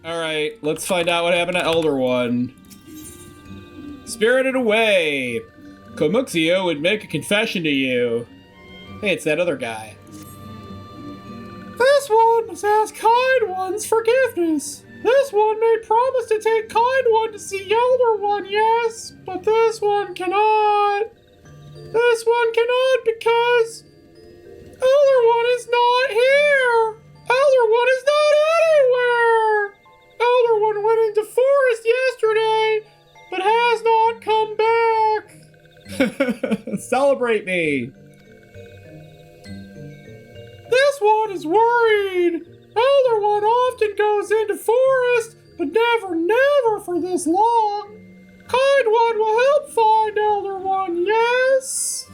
Alright, let's find out what happened to Elder One. Spirited away! Komuxio would make a confession to you. Hey, it's that other guy. This one must ask Kind One's forgiveness. This one may promise to take Kind One to see Elder One, yes, but this one cannot. This one cannot because Elder One is not here. Elder One is not anywhere. Elder One went into forest yesterday, but has not come back. Celebrate me. This one is worried. Elder One often goes into forest, but never for this long. Kind One will help find Elder One, yes?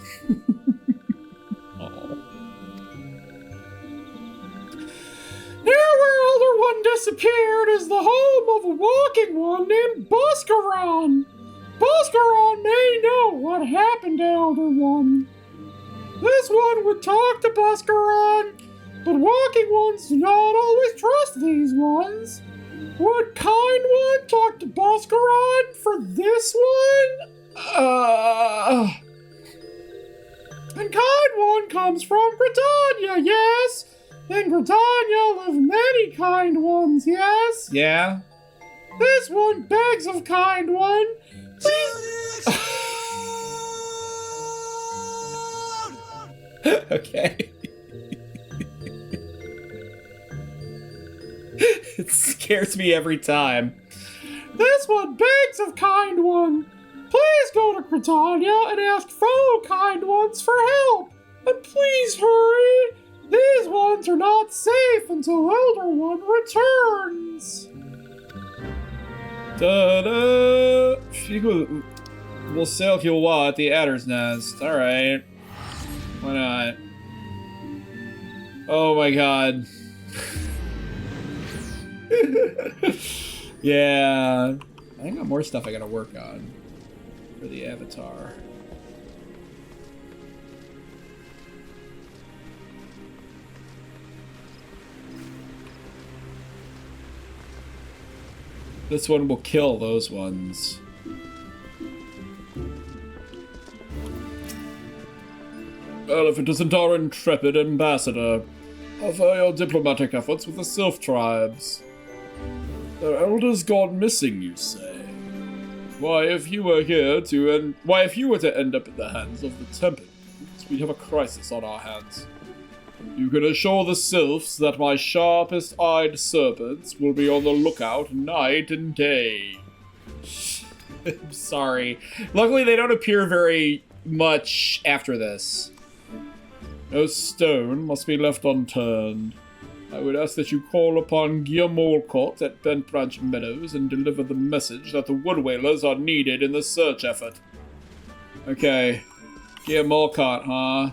Near where Elder One disappeared is the home of a walking one named Buscaron. Buscaron may know what happened to Elder One. This one would talk to Buscaron, but walking ones do not always trust these ones. Would Kind One talk to Buscaron for this one? And Kind One comes from Britannia, yes? In Britannia live many Kind Ones, yes? Yeah. This one begs of Kind One, please... Okay. It scares me every time. This one begs of Kind One, please go to Britannia and ask fellow Kind Ones for help. And please hurry. These ones are not safe until Elder One returns. Ta-da! We'll sail Kilwa at the Adder's Nest. Alright. Why not? Oh my god. Yeah. I got more stuff I gotta work on for the avatar. This one will kill those ones. Well, if it isn't our intrepid ambassador, how far your diplomatic efforts with the Sylph tribes? Their elder's gone missing, you say? Why, if you were to end up in the hands of the Tempest, we'd have a crisis on our hands. You can assure the Sylphs that my sharpest-eyed serpents will be on the lookout night and day. I'm sorry. Luckily, they don't appear very much after this. No stone must be left unturned. I would ask that you call upon Guillaume Olcott at Bent Branch Meadows and deliver the message that the Wood Whalers are needed in the search effort. Okay. Guillaume Olcott, huh?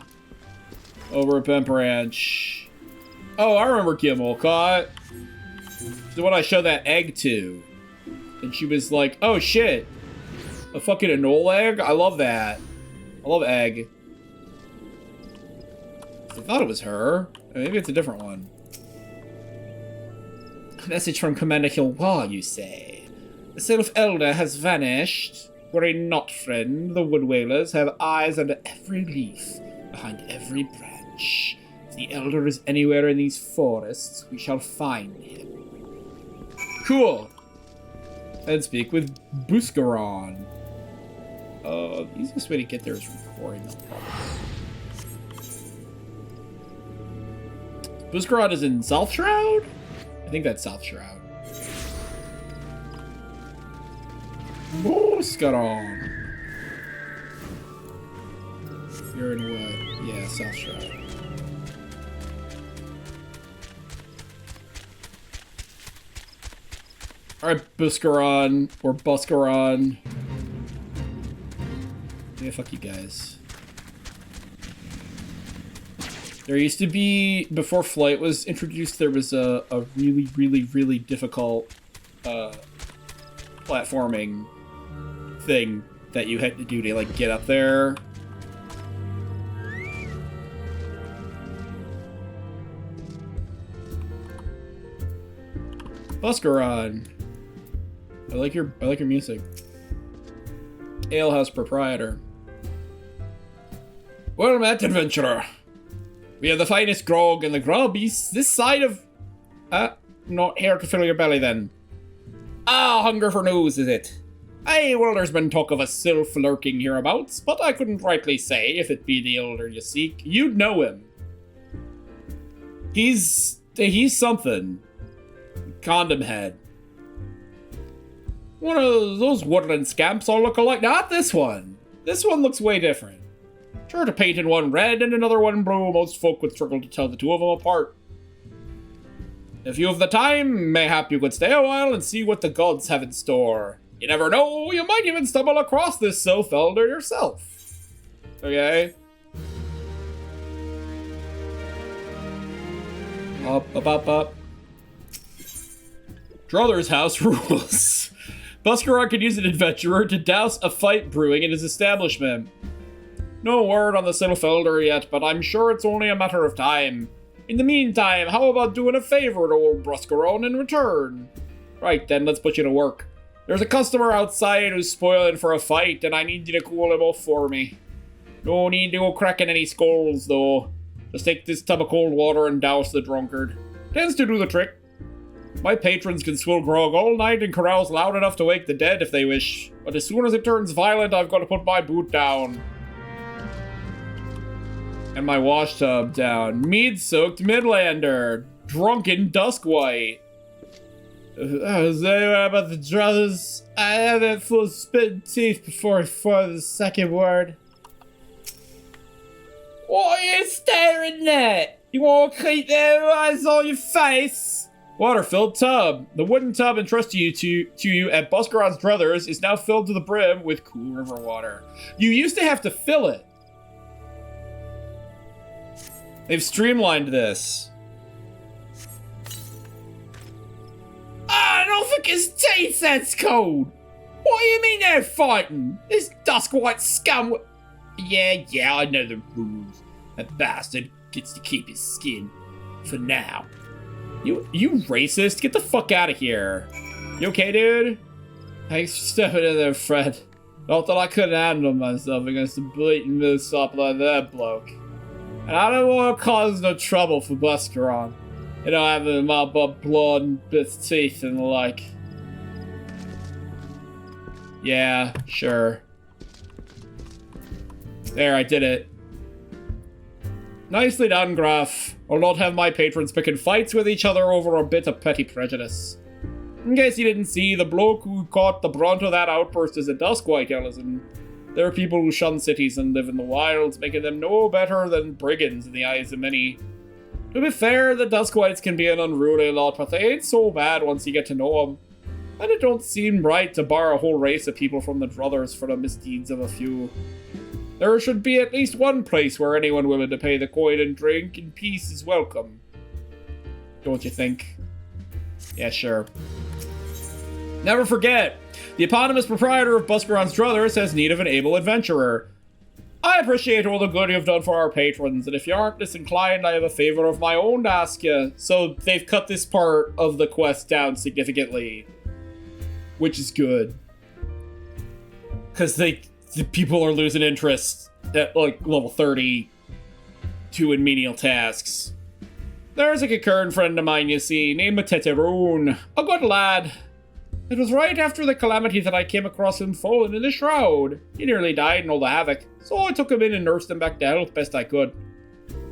Over at Bent Branch. Oh, I remember Guillaume Olcott. The one I showed that egg to. And she was like, oh shit. A fucking anole egg? I love that. I love egg. I thought it was her. Maybe it's a different one. A message from Commander Hilwa, you say? The Sylph Elder has vanished. Worry not, friend. The Wood Whalers have eyes under every leaf, behind every branch. If the Elder is anywhere in these forests, we shall find him. Cool. And speak with Buscaron. The easiest way to get there is from quarrying them, probably. Buscaron is in South Shroud? I think that's South Shroud. Buscaron. You're in what? Yeah, South Shroud. Alright, Buscaron, or Buscaron. Yeah, fuck you guys. There used to be, before Flight was introduced, there was a really difficult platforming thing that you had to do to, like, get up there. Buscaron. I like your music. Alehouse proprietor. Well met, adventurer. We have the finest grog and the grubbies this side of... not here to fill your belly then. Hunger for news, is it? Aye, well, there's been talk of a sylph lurking hereabouts, but I couldn't rightly say if it be the elder you seek. You'd know him. He's something. Condom head. One of those woodland scamps all look alike. Not this one. This one looks way different. Sure to paint in one red and another one blue. Most folk would struggle to tell the two of them apart. If you have the time, mayhap you could stay a while and see what the gods have in store. You never know, you might even stumble across this sylph elder yourself. Okay? Up. Drother's house rules. Buscaron could use an adventurer to douse a fight brewing in his establishment. No word on the sylph elder yet, but I'm sure it's only a matter of time. In the meantime, how about doing a favor to old Buscaron in return? Right then, let's put you to work. There's a customer outside who's spoiling for a fight, and I need you to cool him off for me. No need to go cracking any skulls, though. Just take this tub of cold water and douse the drunkard. Tends to do the trick. My patrons can swill grog all night and carouse loud enough to wake the dead if they wish. But as soon as it turns violent, I've got to put my boot down. And my wash tub down. Mead-soaked Midlander. Drunken Duskwhite. About the druthers, I haven't full spit teeth before the second word. What are you staring at? You want to keep their eyes on your face? Water-filled tub. The wooden tub entrusted to you at Buscaron's Druthers is now filled to the brim with cool river water. You used to have to fill it. They've streamlined this. I don't think his teeth that's cold. What do you mean they're fighting? This Duskwhite scum. Yeah, I know the rules. That bastard gets to keep his skin. For now. You racist? Get the fuck out of here. You okay, dude? Thanks for stepping in there, Fred. Not that I couldn't handle myself against a blatant millsap like that bloke. And I don't want to cause no trouble for Buscaron. You know, having my blood and bits teeth and the like. Yeah, sure. There, I did it. Nicely done, Graf. I'll not have my patrons picking fights with each other over a bit of petty prejudice. In case you didn't see, the bloke who caught the brunt of that outburst is a Duskwhite, Ellison. There are people who shun cities and live in the wilds, making them no better than brigands in the eyes of many. To be fair, the Duskwhites can be an unruly lot, but they ain't so bad once you get to know them. And it don't seem right to bar a whole race of people from the Druthers for the misdeeds of a few. There should be at least one place where anyone willing to pay the coin and drink in peace is welcome. Don't you think? Yeah, sure. Never forget, the eponymous proprietor of Buscaron's Druthers has need of an able adventurer. I appreciate all the good you've done for our patrons, and if you aren't disinclined, I have a favor of my own to ask you. So they've cut this part of the quest down significantly. Which is good. Because the people are losing interest at, like, level 32 in menial tasks. There's a concerned friend of mine, you see, named Teteroon. A good lad. It was right after the calamity that I came across him fallen in the shroud. He nearly died in all the havoc, so I took him in and nursed him back to health best I could.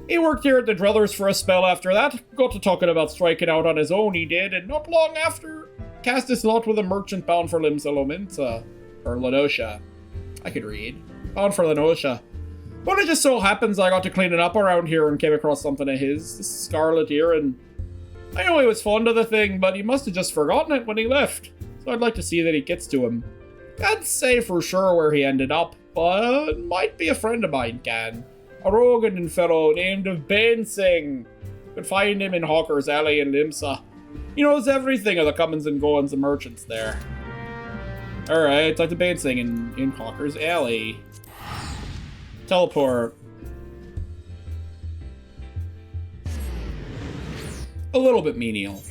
He worked here at the Druthers for a spell after that, got to talking about striking out on his own, he did, and not long after, cast his lot with a merchant bound for Limsa, or Lenosha. I could read. Bound for Lenosha. But it just so happens I got to cleaning up around here and came across something of his, the Scarlet Ear, and I know he was fond of the thing, but he must have just forgotten it when he left. So I'd like to see that he gets to him. Can't say for sure where he ended up, but might be a friend of mine can. A Rogan fellow named of Bainsing. Could find him in Hawker's Alley in Limsa. He knows everything of the comings and goings of merchants there. Alright, talk to Bainsing in Hawker's Alley. Teleport. A little bit menial.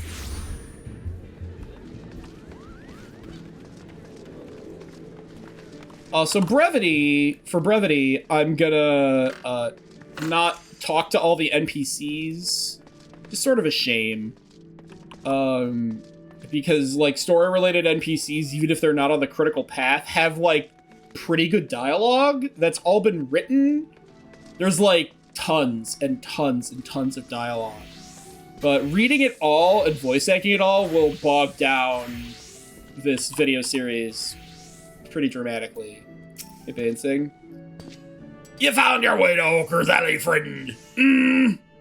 So for brevity, I'm gonna not talk to all the NPCs. Just sort of a shame. Because like story-related NPCs, even if they're not on the critical path, have like pretty good dialogue that's all been written. There's like tons and tons and tons of dialogue. But reading it all and voice acting it all will bog down this video series pretty dramatically. Advancing. You found your way to Oaker's Alley, friend.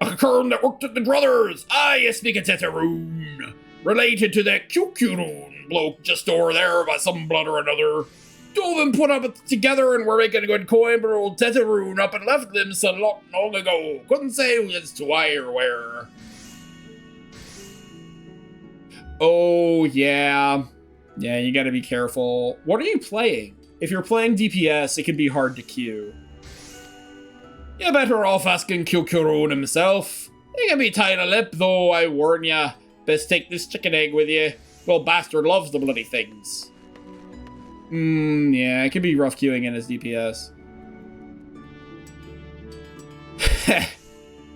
A Kern that worked at the Druthers. You speak of Teteroon. Related to that Kukurun bloke just over there by some blood or another. Two of them put up together and were making a good coin, but old Teteroon up and left them so long ago. Couldn't say who it's to why or where. Oh, yeah. Yeah, you gotta be careful. What are you playing? If you're playing DPS, it can be hard to queue. You're better off asking Kukurun himself. He can be tight-o-lip, though, I warn ya. Best take this chicken egg with you. Well, bastard loves the bloody things. Yeah, it can be rough queuing in his DPS.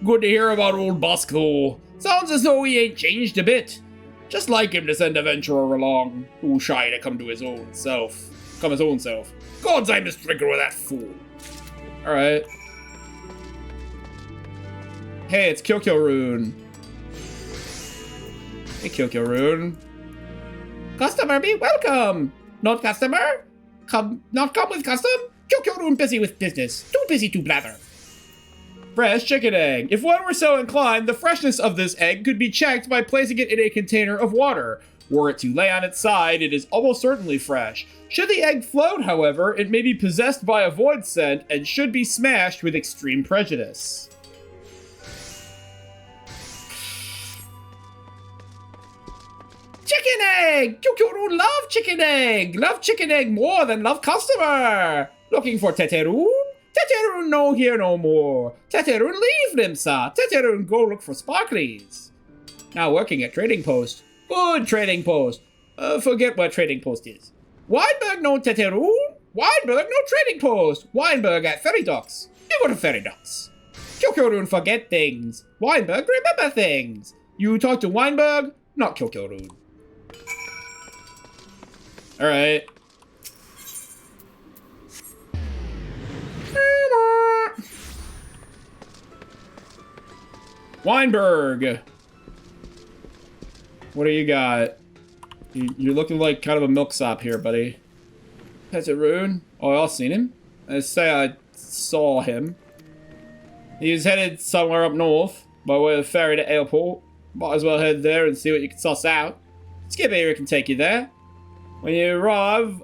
Good to hear about old Busk, though. Sounds as though he ain't changed a bit. Just like him to send a venturer along, who shy to come his own self. God's I'm just drinking with that fool. Alright. Hey, it's Kyokyo-rune. Hey, Kyokyo-rune. Customer, be welcome! Not customer? Not come with custom? Kyokyo-rune busy with business. Too busy to blather. Fresh chicken egg. If one were so inclined, the freshness of this egg could be checked by placing it in a container of water. Were it to lay on its side, it is almost certainly fresh. Should the egg float, however, it may be possessed by a void scent and should be smashed with extreme prejudice. Chicken egg! Kyokyo-rune love chicken egg! Love chicken egg more than love customer! Looking for Teteroon? Teteroon no here no more. Teteroon leave them, sir. Teteroon go look for sparklies. Now working at trading post. Good trading post. Forget what trading post is. Weinberg no Teteroon? Weinberg no trading post. Weinberg at ferry docks. You go to ferry docks. Kyokyo-rune forget things. Weinberg remember things. You talk to Weinberg, not Kyokyo-rune. Alright. Weinberg! What do you got? You're looking like kind of a milksop here, buddy. Teteroon? Oh, I've seen him. I say I saw him. He was headed somewhere up north, by way of ferry to airport. Might as well head there and see what you can suss out. Skip here can take you there. When you arrive,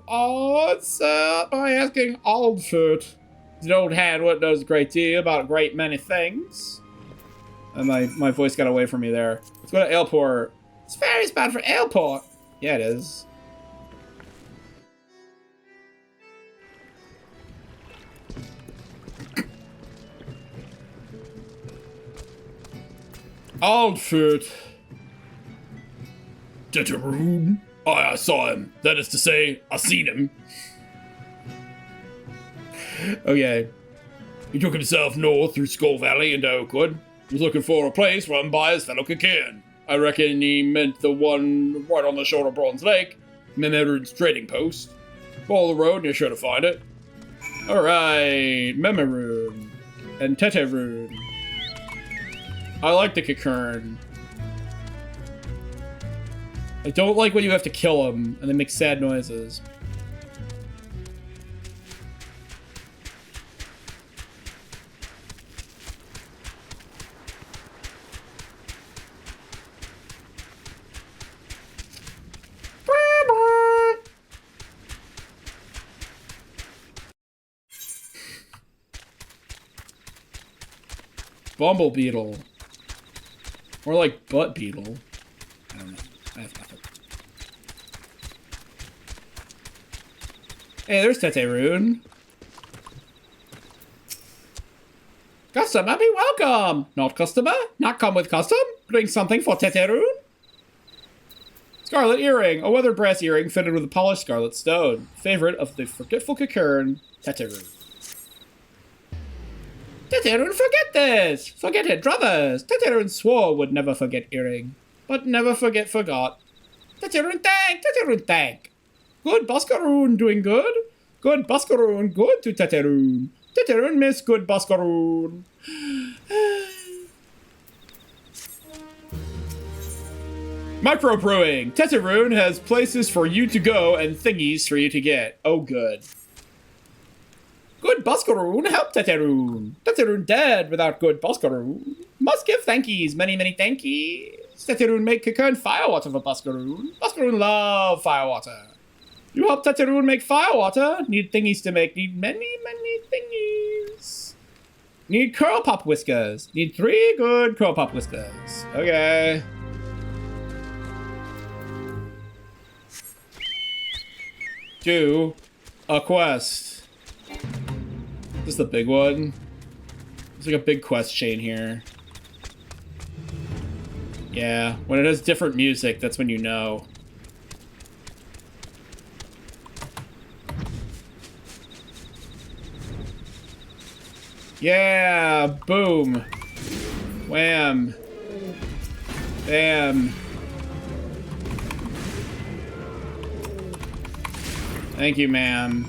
start by asking Aldfurt. He's an old hand what knows a great deal about a great many things. And my voice got away from me there. Let's go to airport. It's very spot for airport. Yeah, it is. Aldfurt. Teteroon? I saw him. That is to say, I seen him. Okay. He took himself north through Skull Valley into Oakwood. He was looking for a place run by his fellow Kakan. I reckon he meant the one right on the shore of Bronze Lake. Memeroon's trading post. Follow the road and you're sure to find it. Alright, Memeroon. And Teteroon. I like the Kakern. I don't like when you have to kill them and they make sad noises. Bumble beetle. More like butt beetle. I don't know. I have nothing. Hey, there's Teteroon. Customer, be welcome. Not customer. Not come with custom. Bring something for Teteroon. Scarlet earring, a weathered brass earring fitted with a polished scarlet stone. Favorite of the forgetful Cocoon, Teteroon. Teteroon, forget this! Forget it, brothers! Teteroon swore would never forget earring, but never forgot. Teteroon thank! Teteroon thank! Good Boscaroon, doing good? Good Boscaroon, good to Teteroon. Teteroon miss good Boscaroon. Microbrewing. Teteroon has places for you to go and thingies for you to get. Oh, good. Good Boscaroon, help Teteroon. Teteroon dead without good Boscaroon. Must give thankies, many, many thankies. Teteroon make Cocoon firewater for Boscaroon. Boscaroon love firewater. You help Teteroon make firewater. Need thingies to make. Need many, many thingies. Need curl pop whiskers. Need 3 good curl pop whiskers. Okay. Do a quest. This is the big one. There's like a big quest chain here. Yeah, when it has different music, that's when you know. Yeah, boom. Wham. Bam. Thank you, ma'am.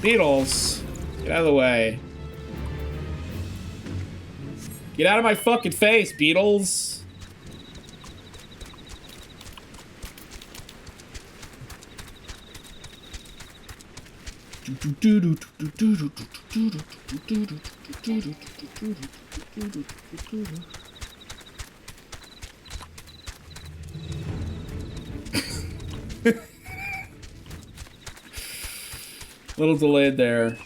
Beetles, get out of the way. Get out of my fucking face, Beetles. Little delayed there.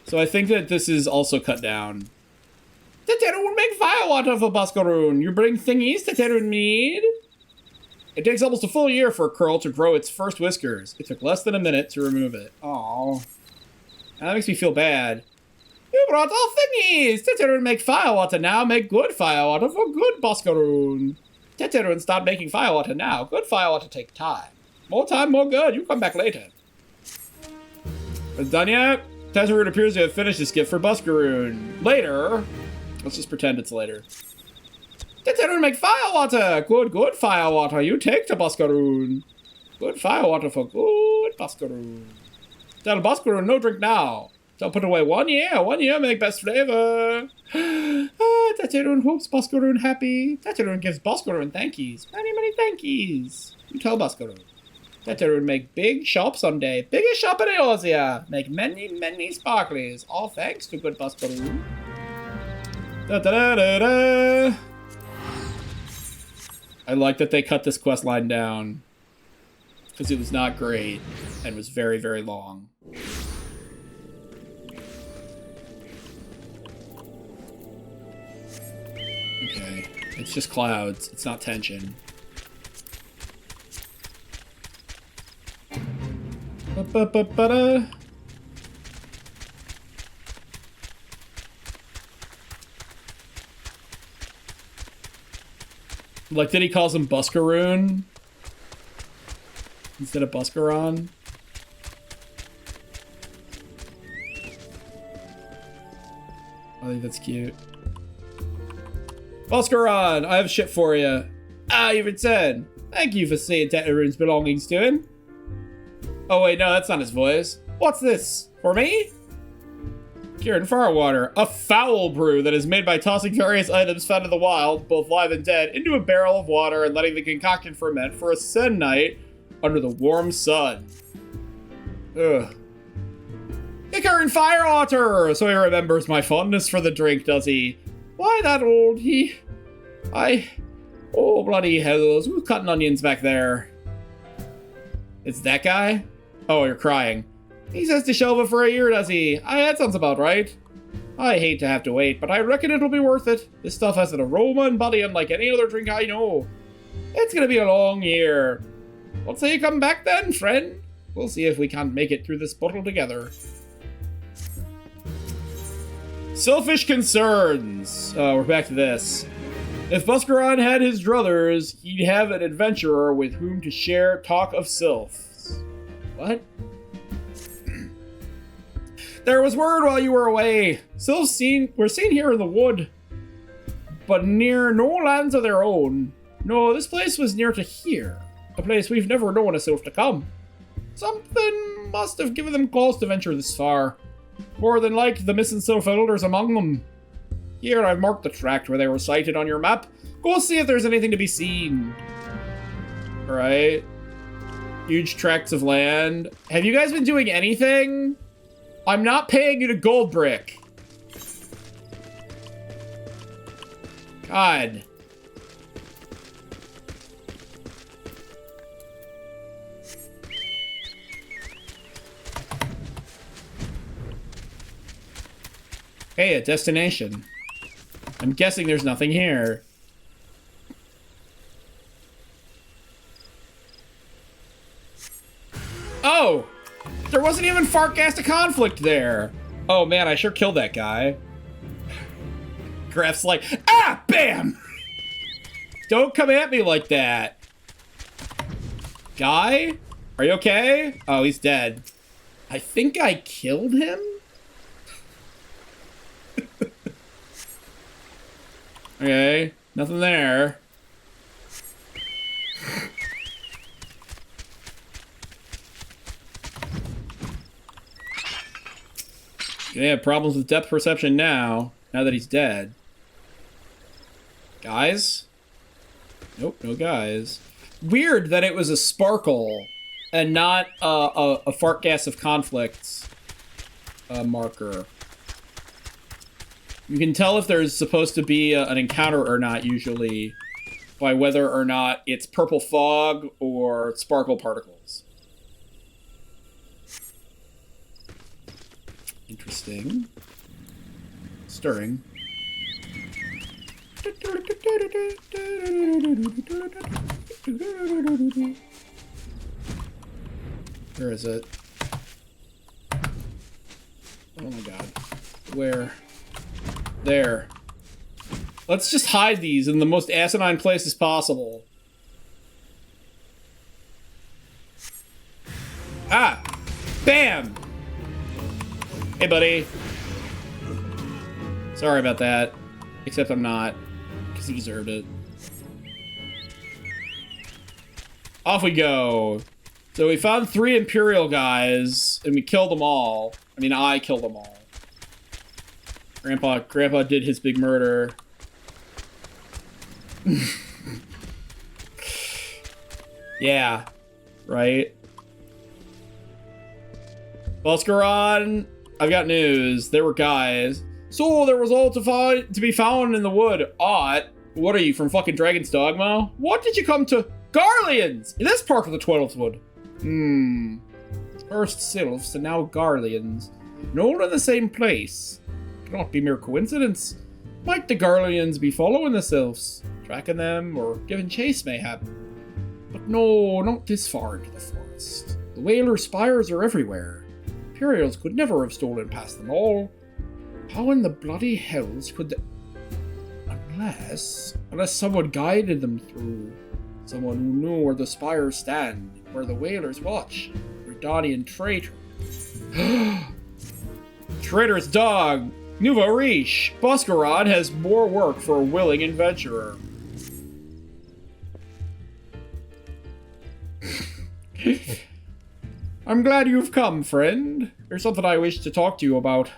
So I think that this is also cut down. Teteroon make firewater for Boscaroon. You bring thingies Teteroon need? It takes almost a full year for a curl to grow its first whiskers. It took less than a minute to remove it. Aww. That makes me feel bad. You brought all thingies! Teteroon make firewater now. Make good firewater for good Boscaroon. Teteroon stop making firewater now. Good firewater take time. More time, more good. You come back later. It's done yet? Teteroon appears to have finished this gift for Boscaroon. Later. Let's just pretend it's later. Teteroon make firewater! Good firewater. You take to Boscaroon. Good firewater for good Boscaroon. Tell Boscaroon no drink now. Tell put away 1 year. 1 year make best flavor. Teteroon hopes Boscaroon happy. Teteroon gives Boscaroon thankies. Many, many thankies. You tell Boscaroon. Teteroon make big shop someday. Biggest shop in Eorzea. Make many, many sparklies. All thanks to good Boscaroon. Da da da da da. I like that they cut this quest line down. Because it was not great. And was very, very long. Okay. It's just clouds. It's not tension. Ba-ba-ba-ba-da. Like, did he calls him Boscaroon instead of Boscaron? I think that's cute. Boscaron, I have shit for you. Ah, you returned. Thank you for seeing Teteroon's belongings to him. Oh wait, no, that's not his voice. What's this? For me? Kieran Firewater, a foul brew that is made by tossing various items found in the wild, both live and dead, into a barrel of water and letting the concoction ferment for a sun night under the warm sun. Ugh. Kieran Firewater! So he remembers my fondness for the drink, does he? Why that old Oh, bloody hells. Who's cutting onions back there? It's that guy? Oh, you're crying. He says to shelve it for a year, does he? That sounds about right. I hate to have to wait, but I reckon it'll be worth it. This stuff has an aroma and body unlike any other drink I know. It's gonna be a long year. What say you come back then, friend? We'll see if we can't make it through this bottle together. Selfish concerns. Oh, we're back to this. If Buscaron had his druthers, he'd have an adventurer with whom to share talk of sylphs. What? There was word while you were away. Sylphs were seen here in the wood, but near no lands of their own. No, this place was near to here, a place we've never known a sylph to come. Something must have given them cause to venture this far. More than like the missing sylph elders among them. Here, I've marked the tract where they were sighted on your map. Go see if there's anything to be seen. Alright. Huge tracts of land. Have you guys been doing anything? I'm not paying you to gold brick. God. Hey, a destination. I'm guessing there's nothing here. Oh! There wasn't even Farcast conflict there! Oh man, I sure killed that guy. Graf's like, ah! Bam! Don't come at me like that. Guy? Are you okay? Oh, he's dead. I think I killed him? Okay, nothing there. Gonna have problems with depth perception now that he's dead. Guys? Nope, no guys. Weird that it was a sparkle and not a fart gas of conflicts marker. You can tell if there's supposed to be an encounter or not, usually, by whether or not it's purple fog or sparkle particles. Interesting. Stirring. Where is it? Oh my god. Where? There. Let's just hide these in the most asinine places possible. Ah! Bam! Hey, buddy. Sorry about that. Except I'm not, because he deserved it. Off we go. So we found 3 Imperial guys, and we killed them all. I mean, I killed them all. Grandpa did his big murder. Yeah, right? Buscaron, I've got news. There were guys. So there was all to be found in the wood. Odd. What are you, from fucking Dragon's Dogma? What did you come to? Garleans! In this part of the 12th Wood. First sylphs and now Garleans. And all in the same place. Cannot be mere coincidence. Might the Garleans be following the sylphs, tracking them, or giving chase mayhap? But no, not this far into the forest. The Whaler spires are everywhere. Imperials could never have stolen past them all. How in the bloody hells could they... Unless someone guided them through. Someone who knew where the spires stand, where the Whalers watch. Redanian traitor. Traitor's dog! Nouveau riche. Buscaron has more work for a willing adventurer. I'm glad you've come, friend. There's something I wish to talk to you about.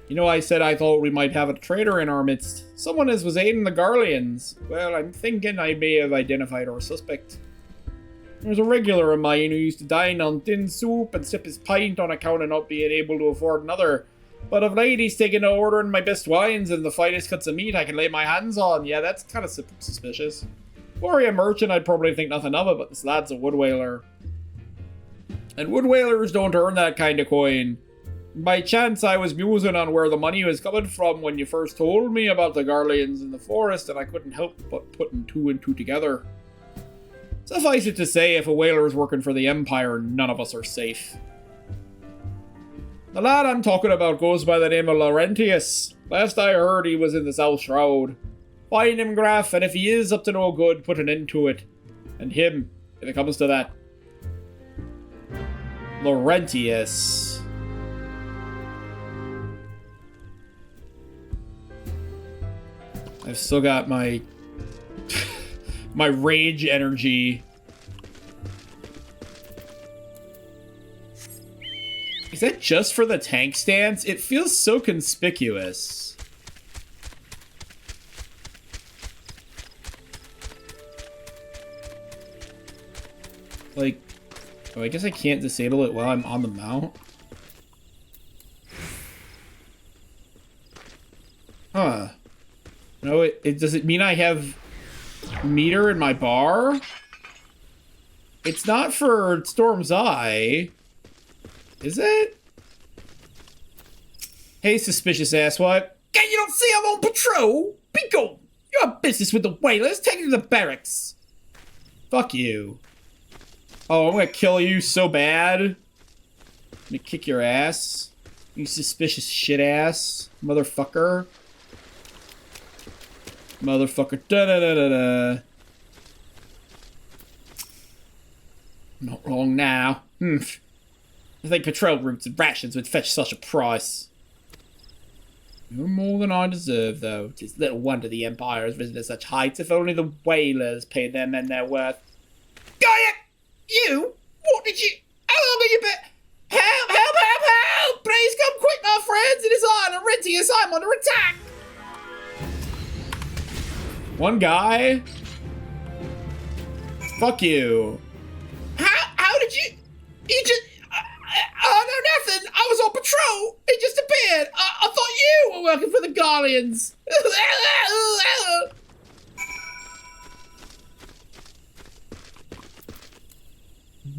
You know, I said I thought we might have a traitor in our midst. Someone as was aiding the Garleans. Well, I'm thinking I may have identified our suspect. There's a regular of mine who used to dine on thin soup and sip his pint on account of not being able to afford another. But of late, he's taken to ordering my best wines and the finest cuts of meat I can lay my hands on. Yeah, that's kind of suspicious. Were he a merchant, I'd probably think nothing of it, but this lad's a wood whaler. And wood whalers don't earn that kind of coin. By chance, I was musing on where the money was coming from when you first told me about the Garleans in the forest, and I couldn't help but putting 2 and 2 together. Suffice it to say, if a whaler is working for the Empire, none of us are safe. The lad I'm talking about goes by the name of Laurentius. Last I heard, he was in the South Shroud. Find him, Graf, and if he is up to no good, put an end to it. And him, if it comes to that. Laurentius. I've still got my... my rage energy. Is that just for the tank stance? It feels so conspicuous. Like, oh, I guess I can't disable it while I'm on the mount. Huh. No, it does it mean I have meter in my bar? It's not for Storm's Eye. Is it? Hey, suspicious asswipe. Can you not see I'm on patrol? Be gone! You have business with the whalers. Take it to the barracks. Fuck you. Oh, I'm gonna kill you so bad. I'm gonna kick your ass. You suspicious shit ass. Motherfucker. Motherfucker. Da-da-da-da-da. Not wrong now. I think patrol routes and rations would fetch such a price. No more than I deserve, though. 'Tis little wonder the Empire has risen to such heights, if only the whalers paid their men their worth. Gaia! You? What did you... How long have you been... Help! Help! Help! Help! Please come quick, my friends! It is I, Laurentius. I'm under attack! One guy? Fuck you. How did you... You just... Oh, no, nothing. I was on patrol. It just appeared. I thought you were working for the Guardians.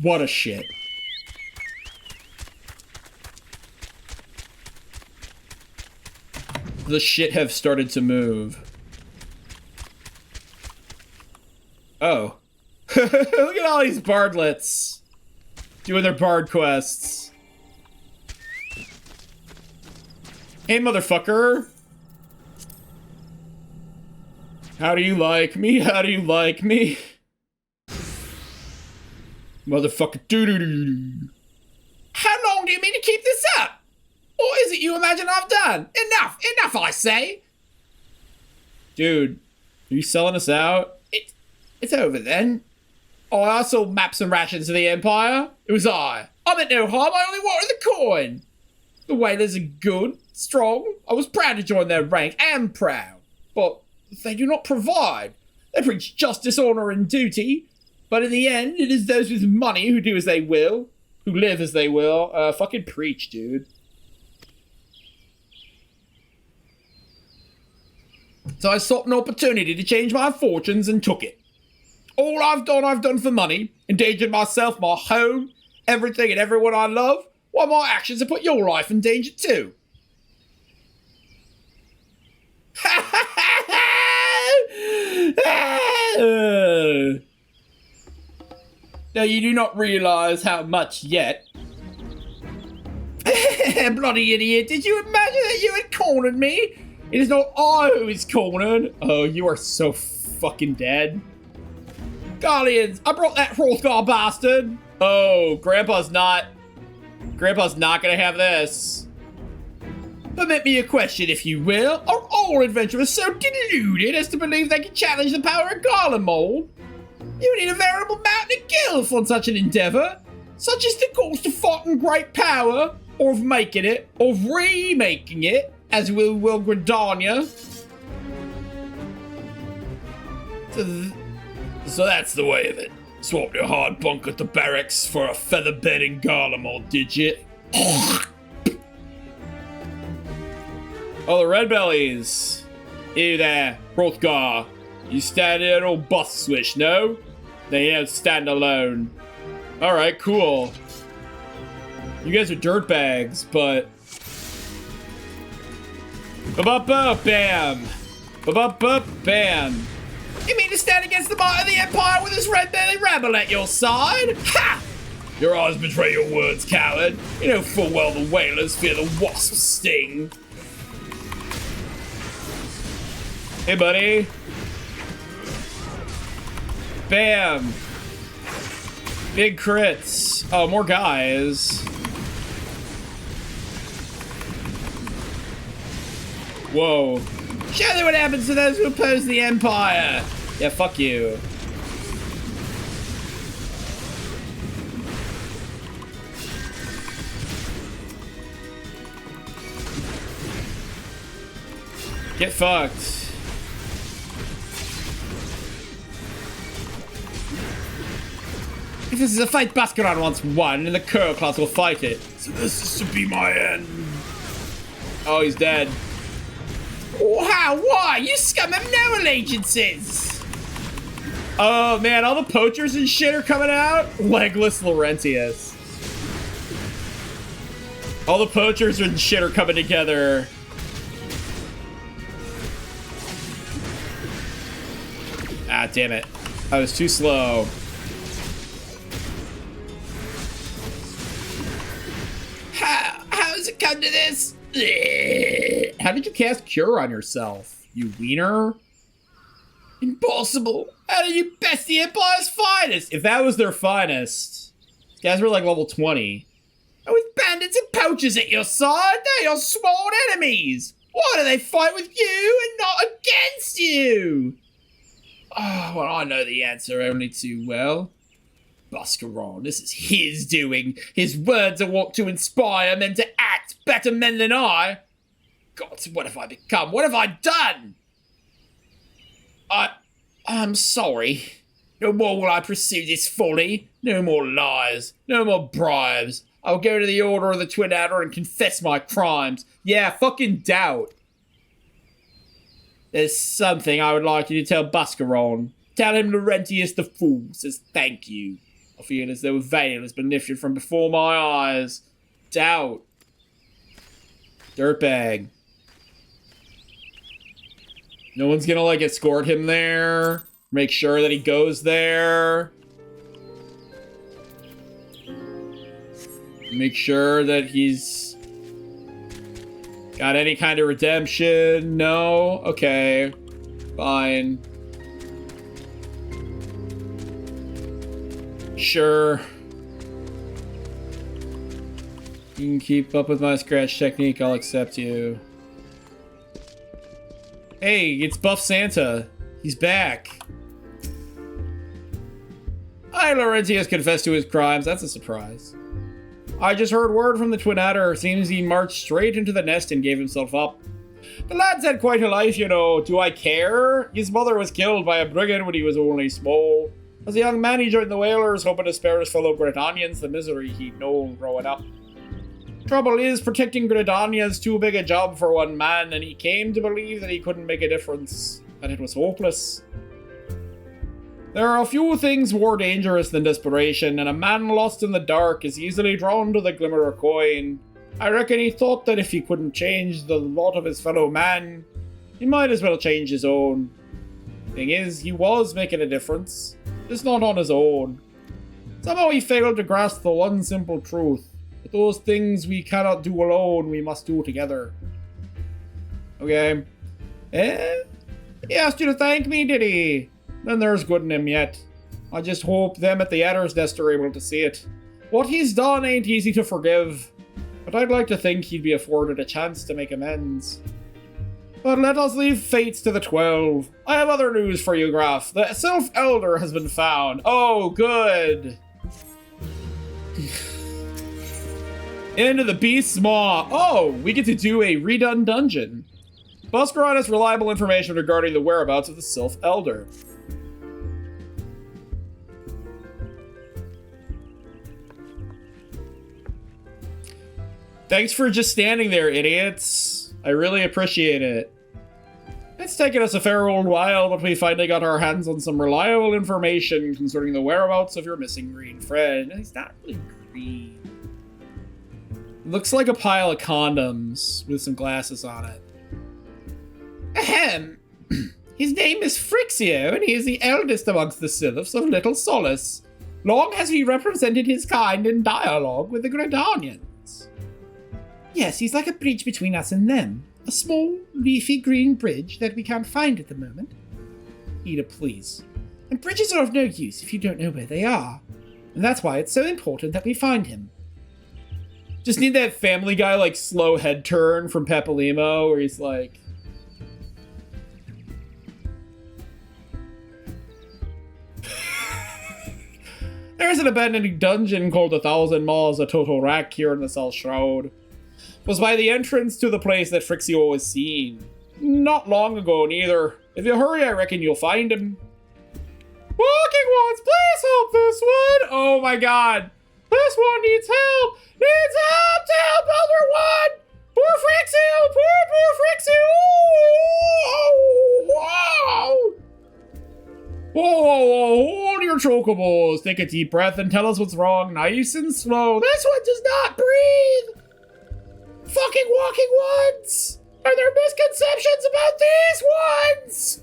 What a shit. The shit have started to move. Oh. Look at all these bardlets. Doing their bard quests. Hey, motherfucker. How do you like me? How do you like me? Motherfucker. Doo-doo-doo-doo. How long do you mean to keep this up? What is it you imagine I've done? Enough! Enough, I say! Dude, are you selling us out? It's over then. Oh, I sold maps and rations to the Empire. It was I. I meant no harm, I only wanted the coin. The whalers are good, strong. I was proud to join their rank, and proud. But they do not provide. They preach justice, honor, and duty. But in the end, it is those with money who do as they will. Who live as they will. Fucking preach, dude. So I sought an opportunity to change my fortunes and took it. All I've done for money. Endangered myself, my home, everything and everyone I love. Why, my actions have put your life in danger too. Now you do not realize how much yet. Bloody idiot, did you imagine that you had cornered me? It is not I who is cornered. Oh, you are so fucking dead. Guardians, I brought that Hrothgar bastard. Oh, Grandpa's not gonna have this. Permit me a question, if you will. Are all adventurers so deluded as to believe they can challenge the power of Garlemald? You need a veritable mountain of guilt on such an endeavor. Such is the cost of fighting great power, or of making it, or of remaking it, as we will Gridania. So that's the way of it. Swapped your hard bunk at the barracks for a feather bed in Garlemald, did you? Oh, the red bellies. You there, Hrothgar. You stand in an old bus switch, no? They don't stand alone. Alright, cool. You guys are dirtbags, but... Ba-ba-ba-bam! Ba-ba-ba-bam! You mean to stand against the might of the Empire with this red-bellied rabble at your side? Ha! Your eyes betray your words, coward. You know full well the whalers fear the wasp's sting. Hey, buddy. Bam! Big crits. Oh, more guys. Whoa. Show them what happens to those who oppose the Empire! Yeah, fuck you. Get fucked. If this is a fight Bascaron wants won, and the Curl class will fight it. So this is to be my end. Oh, he's dead. Wow, why? You scum have no allegiances! Oh man, all the poachers and shit are coming out? Legless Laurentius. All the poachers and shit are coming together. Ah, damn it. I was too slow. How's it come to this? How did you cast Cure on yourself, you wiener? Impossible. How did you best the Empire's finest? If that was their finest, these guys were like level 20. And with bandits and poachers at your side, they're your sworn enemies. Why do they fight with you and not against you? Oh, well, I know the answer only too well. Bascaron, this is his doing. His words are what to inspire men to act, better men than I. God, what have I become? What have I done? I'm sorry. No more will I pursue this folly. No more lies. No more bribes. I'll go to the Order of the Twin Adder and confess my crimes. Yeah, fucking doubt. There's something I would like you to tell Bascaron. Tell him Laurentius the Fool says thank you. I feel as though a veil has been lifted from before my eyes. Doubt. Dirtbag. No one's gonna, like, escort him there. Make sure that he goes there. Make sure that he's got any kind of redemption. No? Okay. Fine. Sure. You can keep up with my scratch technique, I'll accept you. Hey, it's Buff Santa. He's back. Laurentius confessed to his crimes. That's a surprise. I just heard word from the Twin Adder. Seems he marched straight into the nest and gave himself up. The lad's had quite a life, you know. Do I care? His mother was killed by a brigand when he was only small. As a young man, he joined the Whalers, hoping to spare his fellow Gridanians the misery he'd known growing up. Trouble is, protecting Gridania's too big a job for one man, and he came to believe that he couldn't make a difference, that it was hopeless. There are a few things more dangerous than desperation, and a man lost in the dark is easily drawn to the glimmer of coin. I reckon he thought that if he couldn't change the lot of his fellow man, he might as well change his own. Thing is, he was making a difference, just not on his own. Somehow he failed to grasp the one simple truth. That those things we cannot do alone, we must do together. Okay. He asked you to thank me, did he? Then there's good in him yet. I just hope them at the Adder's Nest are able to see it. What he's done ain't easy to forgive, but I'd like to think he'd be afforded a chance to make amends. But let us leave fates to the 12. I have other news for you, Graf. The Sylph Elder has been found. Oh, good. Into the Beast's Maw. Oh, we get to do a redone dungeon. Bascaron has reliable information regarding the whereabouts of the Sylph Elder. Thanks for just standing there, idiots. I really appreciate it. It's taken us a fair old while, but we finally got our hands on some reliable information concerning the whereabouts of your missing green friend. He's not really green. Looks like a pile of condoms with some glasses on it. Ahem. His name is Frixio, and he is the eldest amongst the Sylphs of Little Solace. Long has he represented his kind in dialogue with the Gridanians. Yes, he's like a bridge between us and them. A small, leafy green bridge that we can't find at the moment. Ida, please. And bridges are of no use if you don't know where they are. And that's why it's so important that we find him. Just need that Family Guy, like, slow head turn from Pepalimo, where he's like... There's an abandoned dungeon called 1,000 Maws of Total Rack here in the South Shroud. It was by the entrance to the place that FFXIV was seen. Not long ago, neither. If you hurry, I reckon you'll find him. Walking ones, please help this one! Oh my god. This one needs help! Needs help to help Elder One! Poor FFXIV! Poor FFXIV! Whoa, whoa, whoa, hold your chocobos. Take a deep breath and tell us what's wrong, nice and slow. This one does not breathe! Fucking walking ones! Are there misconceptions about these ones?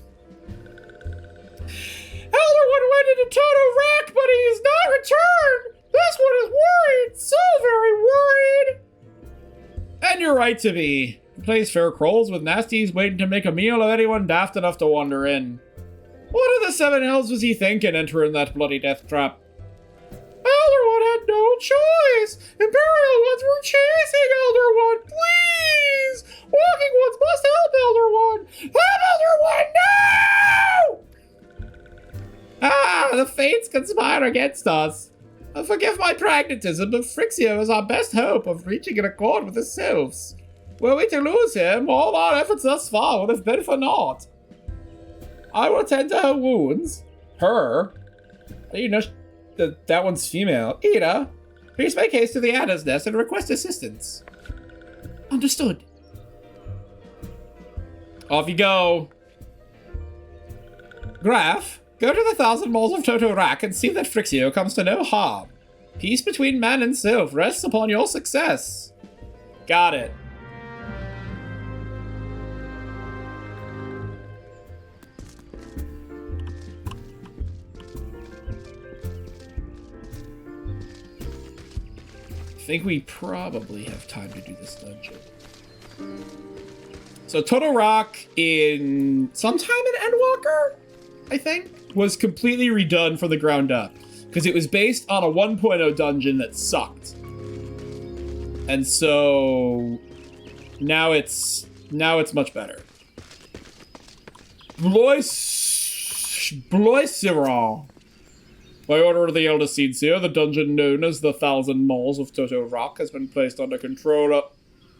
Elder One went into total wreck, but he has not returned! This one is worried! So very worried! And you're right to be. The place fair crawls with nasties waiting to make a meal of anyone daft enough to wander in. What in the seven hells was he thinking entering that bloody death trap? Elder One had no choice! Imperial ones were chasing Elder One! Please! Walking ones must help Elder One! Help Elder One! No! Ah, the fates conspire against us. Forgive my pragmatism, but FFXIV is our best hope of reaching an accord with the sylphs. Were we to lose him, all our efforts thus far would have been for naught. I will attend to her wounds. Her? You know that one's female. Ida, please make haste to the Adder's Nest and request assistance. Understood. Off you go. Graf, go to the 1,000 Maws of Toto Rack and see that FFXIV comes to no harm. Peace between man and sylph rests upon your success. Got it. I think we probably have time to do this dungeon. So Total Rock in sometime in Endwalker, I think, was completely redone from the ground up because it was based on a 1.0 dungeon that sucked. And so now it's much better. Bloisiron. By order of the Elder Seedseer, the dungeon known as the 1,000 Maws of Toto Rock has been placed under control of...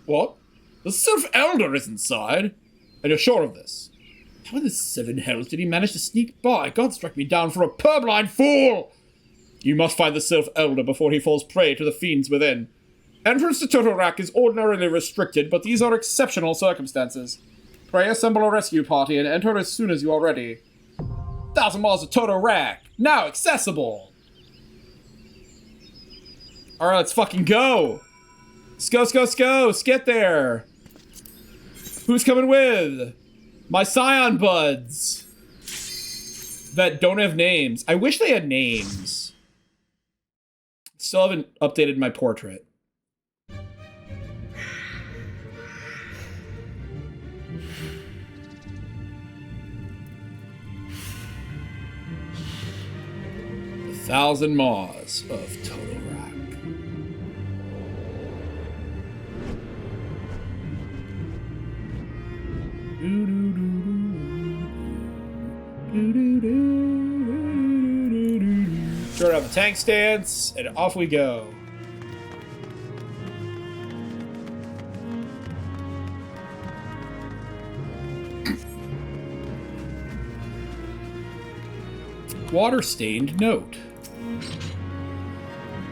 What? The Sylph Elder is inside? And you're sure of this? How in the seven hells did he manage to sneak by? God struck me down for a purblind fool! You must find the Sylph Elder before he falls prey to the fiends within. Entrance to Toto Rock is ordinarily restricted, but these are exceptional circumstances. Pray assemble a rescue party and enter as soon as you are ready. 1,000 Maws of Toto Rack, now accessible! Alright, let's fucking go! Let's get there! Who's coming with? My Scion buds! That don't have names. I wish they had names. Still haven't updated my portrait. The 1,000 Maws of Toto Rack. Turn up the tank stance, and off we go. Water-stained note.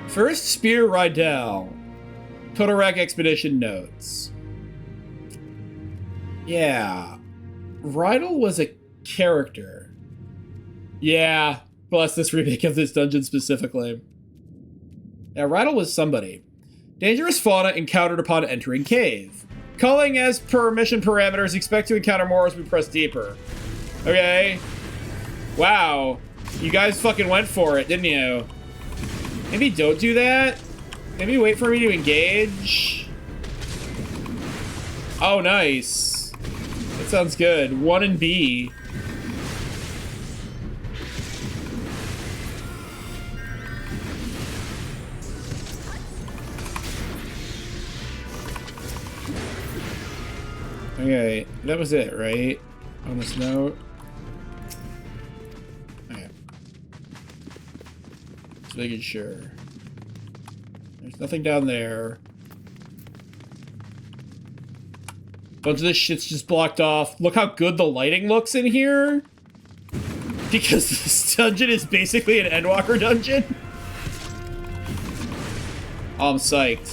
First Spear Rydell. Toto Rack Expedition notes. Yeah. Rydell was a character. Yeah. Bless this remake of this dungeon specifically. Yeah, Rydell was somebody. Dangerous fauna encountered upon entering cave. Culling as per mission parameters. Expect to encounter more as we press deeper. Okay. Wow. You guys fucking went for it, didn't you? Maybe don't do that. Maybe wait for me to engage. Oh, nice. That sounds good. 1 and B. Okay, that was it, right? On this note. Okay. Just making sure. There's nothing down there. Bunch of this shit's just blocked off. Look how good the lighting looks in here. Because this dungeon is basically an Endwalker dungeon. Oh, I'm psyched.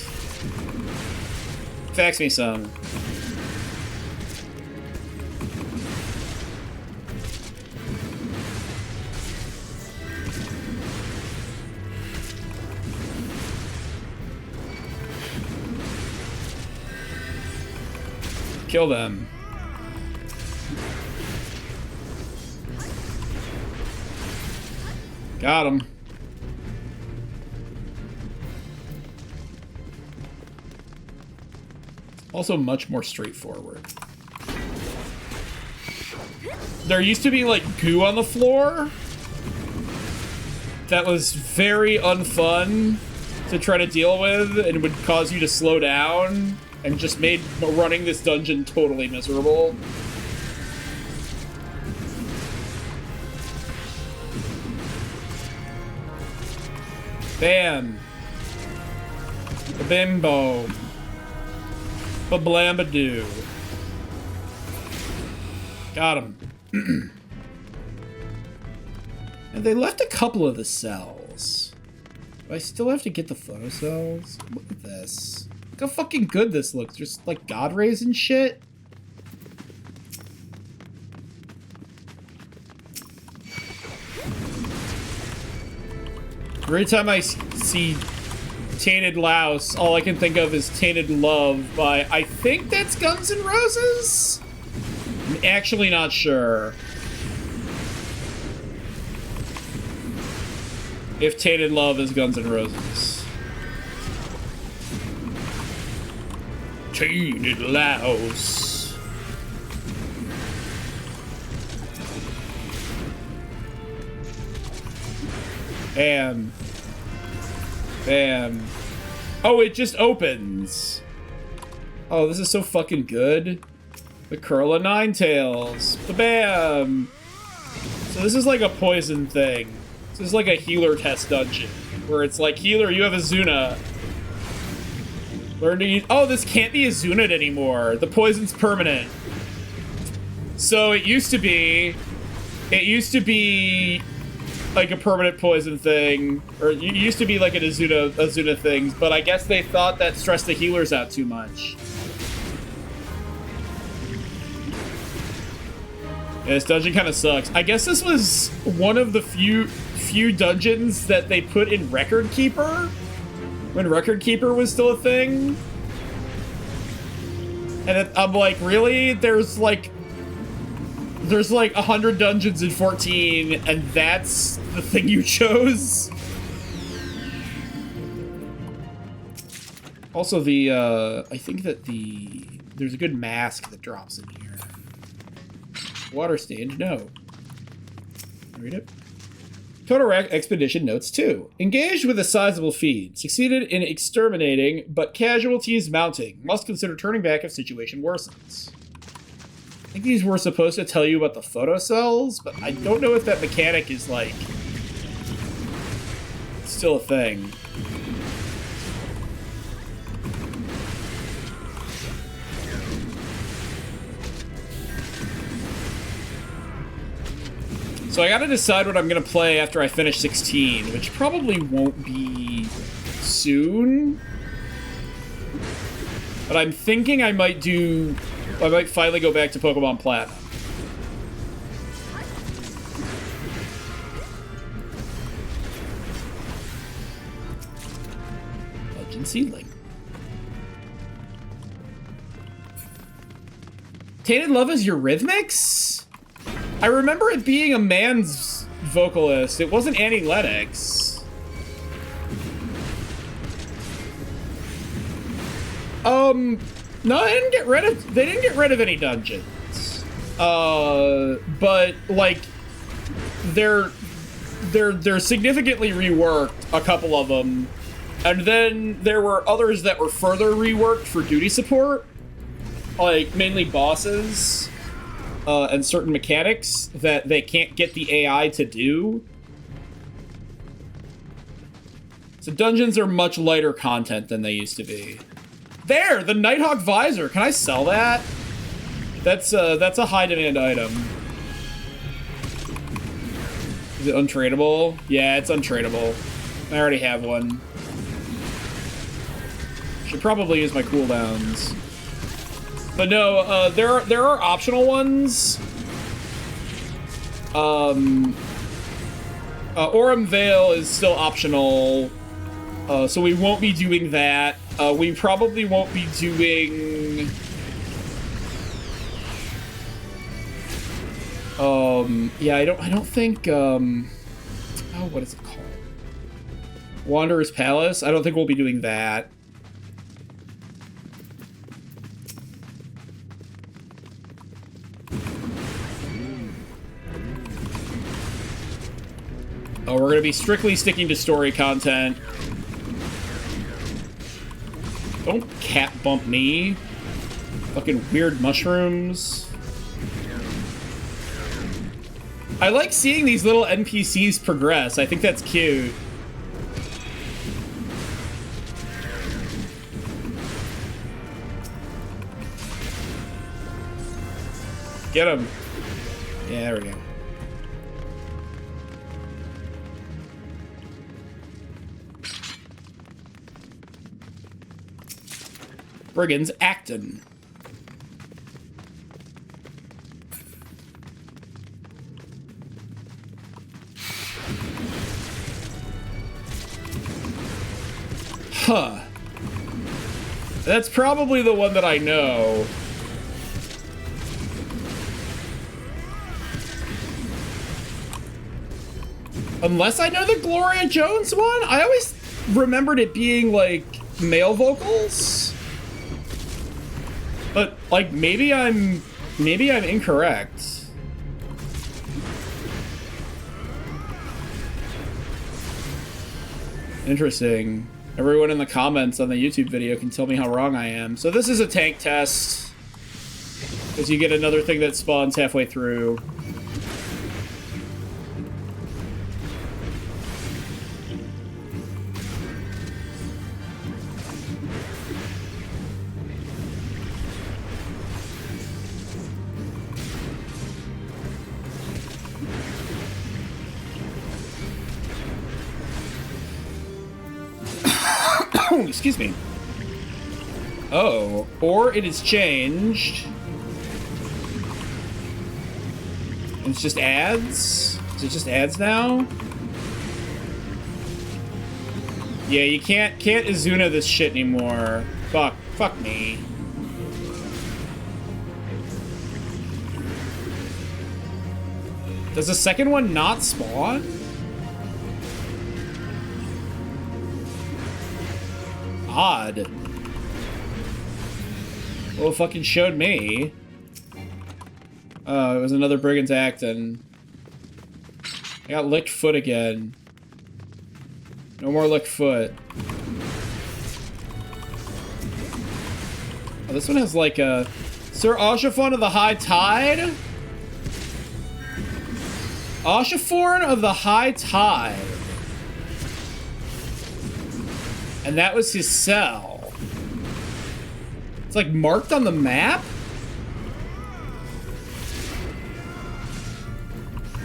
Fax me some. Kill them. Got him. Also much more straightforward. There used to be like goo on the floor. That was very unfun to try to deal with and would cause you to slow down and just made running this dungeon totally miserable. Bam. Bimbo. Bablambadoo. Got him. And they left a couple of the cells. Do I still have to get the photo cells? Look at this. Look how fucking good this looks. Just like God rays and shit. Every time I see Tainted Louse, all I can think of is Tainted Love by, I think that's Guns N' Roses? I'm actually not sure. If Tainted Love is Guns N' Roses. Tainted Louse. Bam. Bam. Oh, it just opens. Oh, this is so fucking good. The Curl of Ninetails. Bam. So this is like a poison thing. This is like a healer test dungeon. Where it's like, healer, you have a Zuna. Learn to use... Oh, this can't be a Zunit anymore. The poison's permanent. So it used to be... like a permanent poison thing, or it used to be like an Azuna thing, but I guess they thought that stressed the healers out too much. Yeah, this dungeon kind of sucks. I guess this was one of the few dungeons that they put in Record Keeper when Record Keeper was still a thing. And I'm like, really? There's like 100 dungeons in 14, and that's the thing you chose? Also, I think that there's a good mask that drops in here. Water stained, no. Read it. Total Expedition Notes 2. Engaged with a sizable feed. Succeeded in exterminating, but casualties mounting. Must consider turning back if situation worsens. I think these were supposed to tell you about the photocells, but I don't know if that mechanic is, like, still a thing. So I gotta decide what I'm gonna play after I finish 16, which probably won't be soon. But I'm thinking I might finally go back to Pokemon Platinum. Legend Seedling. Tainted Love is Eurythmics? I remember it being a man's vocalist. It wasn't Annie Lennox. No, they didn't get rid of any dungeons. But like they're significantly reworked, a couple of them. And then there were others that were further reworked for duty support. like mainly bosses and certain mechanics that they can't get the AI to do. So dungeons are much lighter content than they used to be. There, the Nighthawk visor. Can I sell that? That's a high demand item. Is it untradeable? Yeah, it's untradeable. I already have one. Should probably use my cooldowns. But no, there are optional ones. Aurum Veil is still optional, so we won't be doing that. We probably won't be doing. Yeah, I don't think. Oh, what is it called? Wanderer's Palace. I don't think we'll be doing that. Oh, we're gonna be strictly sticking to story content. Don't cat bump me. Fucking weird mushrooms. I like seeing these little NPCs progress. I think that's cute. Get him. Yeah, there we go. Brigands Acton. Huh. That's probably the one that I know. Unless I know the Gloria Jones one? I always remembered it being, like, male vocals. But, like, maybe I'm incorrect. Interesting. Everyone in the comments on the YouTube video can tell me how wrong I am. So this is a tank test. Because you get another thing that spawns halfway through. Excuse me. Oh, or it is changed. And it's just ads? Is it just ads now? Yeah, you can't Izuna this shit anymore. Fuck me. Does the second one not spawn? Odd. Well, it fucking showed me. Oh, it was another Brigand's Acton. I got licked foot again. No more licked foot. Oh, this one has like a Sir Oshaforn of the High Tide? Oshaforn of the High Tide. And that was his cell. It's like marked on the map?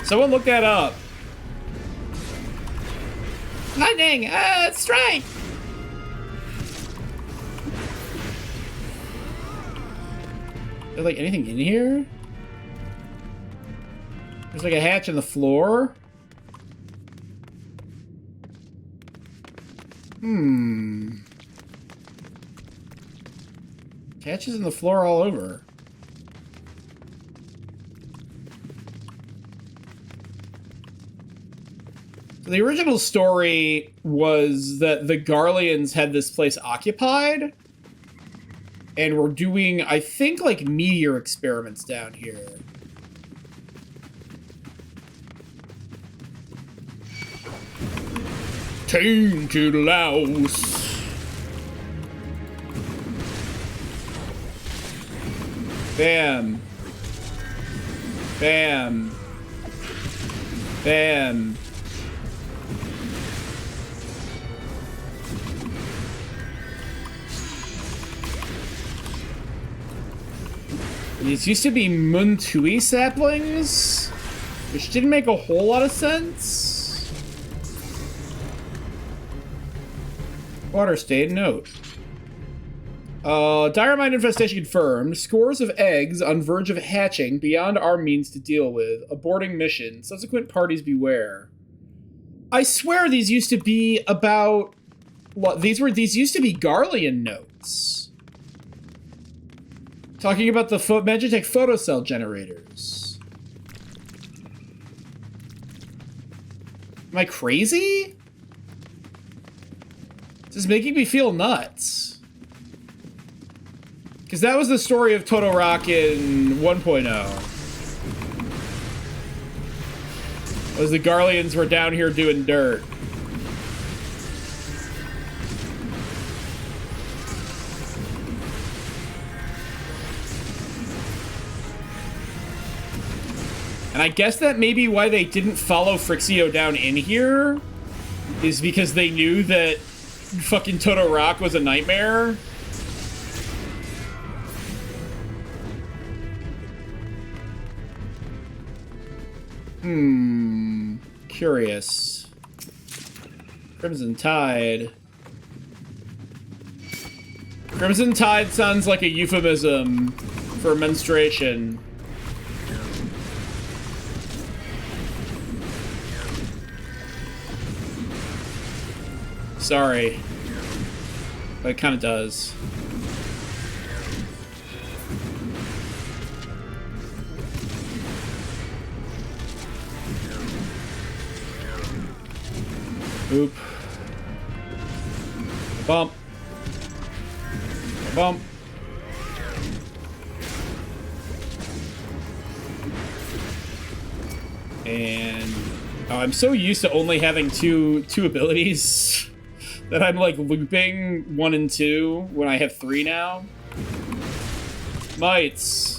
Someone look that up. Lightning! Strike! Is there like anything in here? There's like a hatch in the floor. Hatches in the floor all over. So the original story was that the Garleans had this place occupied and were doing, I think, like meteor experiments down here. Tainted Louse. Bam. Bam. Bam. These used to be Muntui saplings, which didn't make a whole lot of sense. Water stain note. Dire mine infestation confirmed. Scores of eggs on verge of hatching beyond our means to deal with. Aborting mission. Subsequent parties beware. I swear these used to be about... These used to be Garlean notes. Talking about the Magitech photocell generators. Am I crazy? This is making me feel nuts. Because that was the story of Todoroki in 1.0. Was the Garleans were down here doing dirt. And I guess that may be why they didn't follow Frixio down in here, is because they knew that fucking Todoroki was a nightmare. Curious. Crimson Tide. Crimson Tide sounds like a euphemism for menstruation. Sorry. But it kind of does. Oop. Bump. Bump. And oh, I'm so used to only having two abilities that I'm like looping 1 and 2 when I have 3 now. Mites.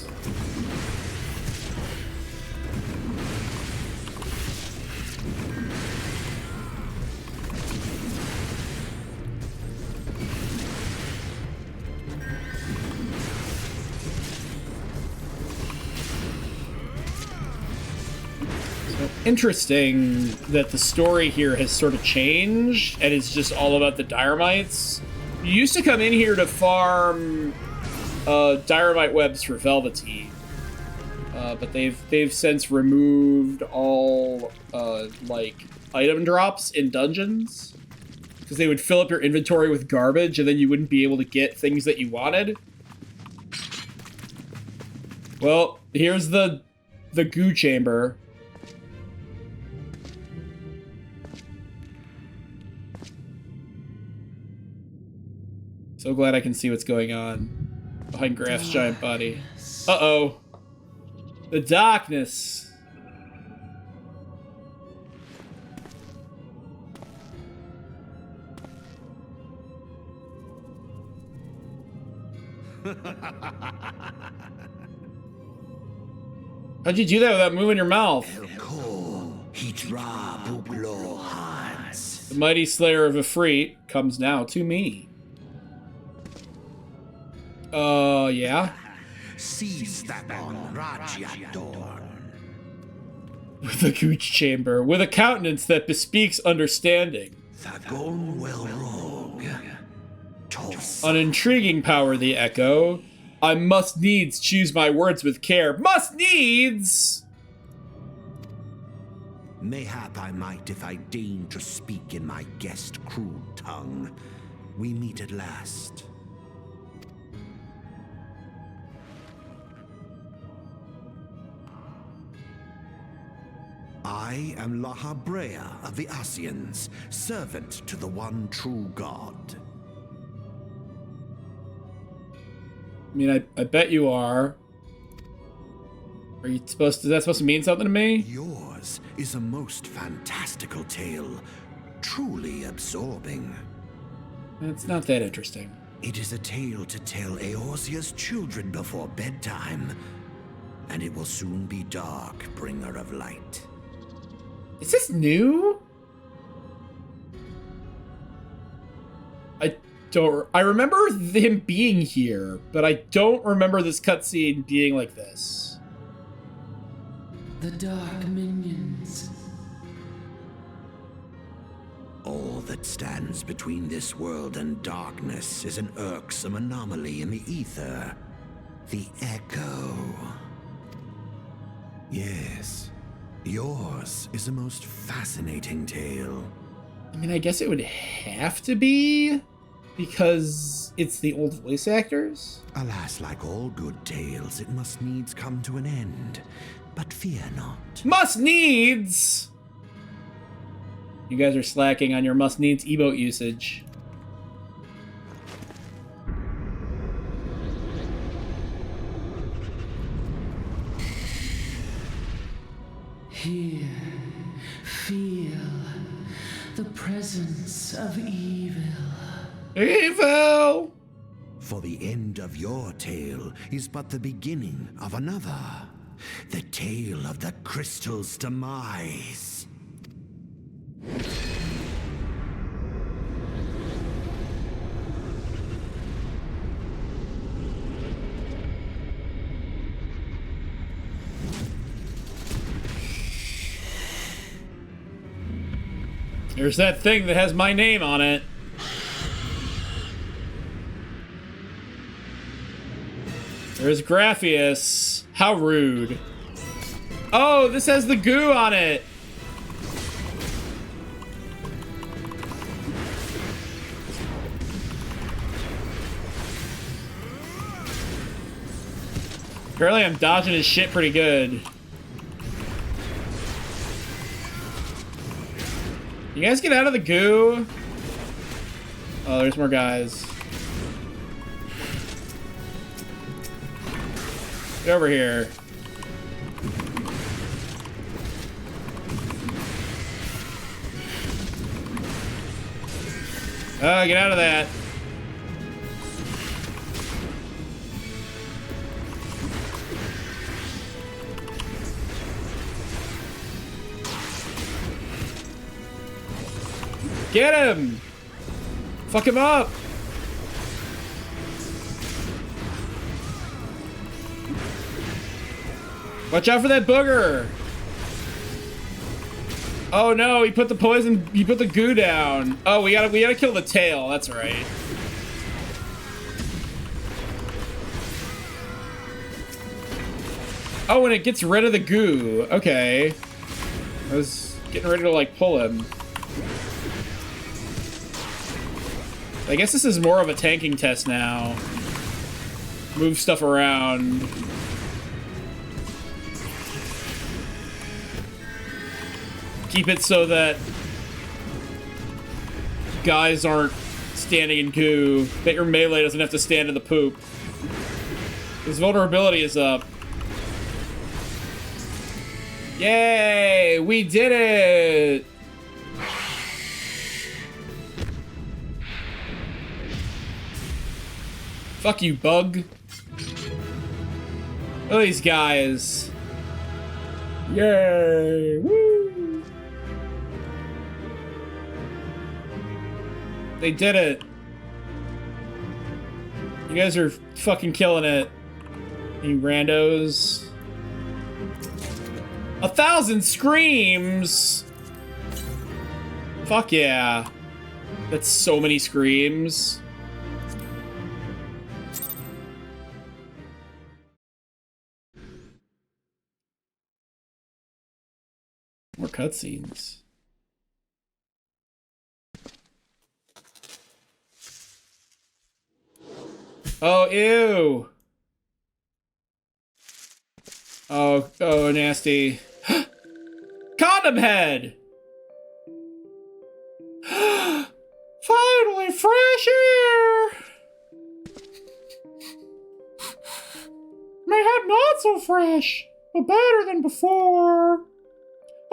Interesting that the story here has sort of changed and it's just all about the Dyramites. You used to come in here to farm Dyramite webs for Velveteen, but they've since removed all like item drops in dungeons because they would fill up your inventory with garbage and then you wouldn't be able to get things that you wanted. Well, here's the goo chamber. So glad I can see what's going on behind Graf's giant body. Uh-oh. The darkness. How'd you do that without moving your mouth? The mighty slayer of Ifrit comes now to me. Yeah? With a gooch chamber, with a countenance that bespeaks understanding. An intriguing power, the echo. I must needs choose my words with care. Must needs! Mayhap I might if I deign to speak in my guest crude tongue. We meet at last. I am Lahabrea of the Asians, servant to the one true God. I mean, I bet you are. Are you supposed to, is that supposed to mean something to me? Yours is a most fantastical tale, truly absorbing. It's not that interesting. It is a tale to tell Eorzea's children before bedtime, and it will soon be dark, bringer of light. Is this new? I remember him being here, but I don't remember this cutscene being like this. The dark minions. All that stands between this world and darkness is an irksome anomaly in the ether. The Echo. Yes, yours is a most fascinating tale. I mean, I guess it would have to be, because it's the old voice actors. Alas, like all good tales, it must needs come to an end. But fear not. Must needs! You guys are slacking on your must needs emote usage. Here, feel the presence of evil. Evil! For the end of your tale is but the beginning of another. The tale of the crystal's demise. There's that thing that has my name on it. There's Graphius. How rude. Oh, this has the goo on it. Apparently I'm dodging his shit pretty good. You guys get out of the goo. Oh, there's more guys. Get over here. Oh, get out of that. Get him! Fuck him up! Watch out for that booger! Oh no, he put the poison, he put the goo down. Oh, we gotta kill the tail, that's right. Oh, and it gets rid of the goo. Okay. I was getting ready to like pull him. I guess this is more of a tanking test now. Move stuff around. Keep it so that guys aren't standing in goo. That your melee doesn't have to stand in the poop. His vulnerability is up. Yay! We did it! Fuck you, bug. Look at these guys. Yay! Woo! They did it. You guys are fucking killing it. You randos. 1,000 screams! Fuck yeah. That's so many screams. More cutscenes. Oh, ew. Oh, nasty. Condom head! Finally, fresh air! Mayhap not so fresh, but better than before.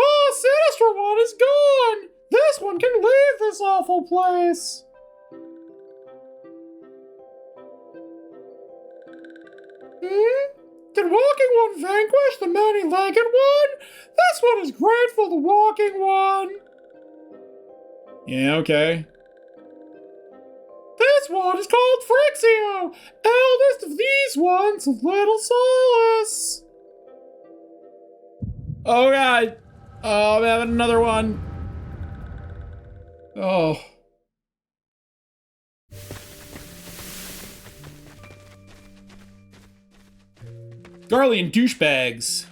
Oh, Sinister One is gone! This one can leave this awful place! Did Walking One vanquish the many-legged one? This one is great for the Walking One. Yeah, okay. This one is called Frixio, eldest of these ones of Little Solace. Oh god. Oh, I'm having another one. Oh. Garlean douchebags.